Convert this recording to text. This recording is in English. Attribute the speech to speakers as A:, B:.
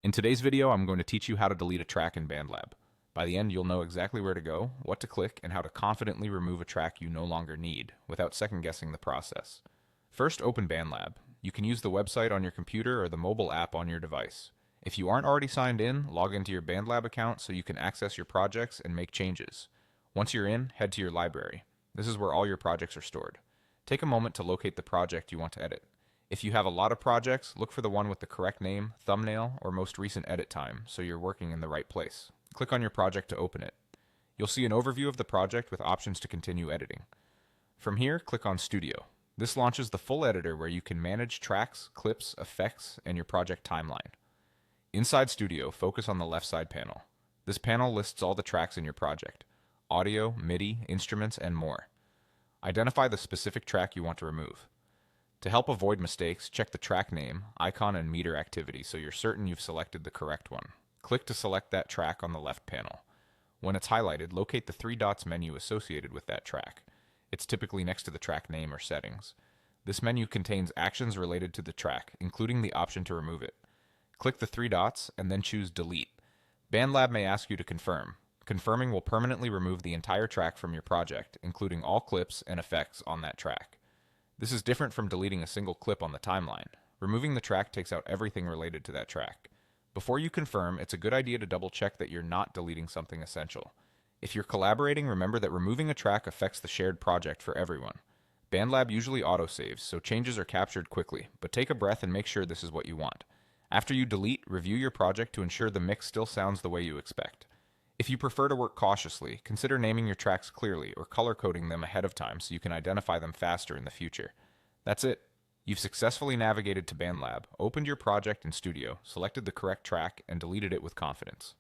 A: In today's video, I'm going to teach you how to delete a track in BandLab. By the end, you'll know exactly where to go, what to click, and how to confidently remove a track you no longer need, without second-guessing the process. First, open BandLab. You can use the website on your computer or the mobile app on your device. If you aren't already signed in, log into your BandLab account so you can access your projects and make changes. Once you're in, head to your library. This is where all your projects are stored. Take a moment to locate the project you want to edit. If you have a lot of projects, look for the one with the correct name, thumbnail, or most recent edit time, so you're working in the right place. Click on your project to open it. You'll see an overview of the project with options to continue editing. From here, click on Studio. This launches the full editor where you can manage tracks, clips, effects, and your project timeline. Inside Studio, focus on the left side panel. This panel lists all the tracks in your project: audio, MIDI, instruments, and more. Identify the specific track you want to remove. To help avoid mistakes, check the track name, icon, and meter activity so you're certain you've selected the correct one. Click to select that track on the left panel. When it's highlighted, locate the three dots menu associated with that track. It's typically next to the track name or settings. This menu contains actions related to the track, including the option to remove it. Click the three dots and then choose Delete. BandLab may ask you to confirm. Confirming will permanently remove the entire track from your project, including all clips and effects on that track. This is different from deleting a single clip on the timeline. Removing the track takes out everything related to that track. Before you confirm, it's a good idea to double check that you're not deleting something essential. If you're collaborating, remember that removing a track affects the shared project for everyone. BandLab usually autosaves, so changes are captured quickly, but take a breath and make sure this is what you want. After you delete, review your project to ensure the mix still sounds the way you expect. If you prefer to work cautiously, consider naming your tracks clearly or color coding them ahead of time so you can identify them faster in the future. That's it. You've successfully navigated to BandLab, opened your project in Studio, selected the correct track, and deleted it with confidence.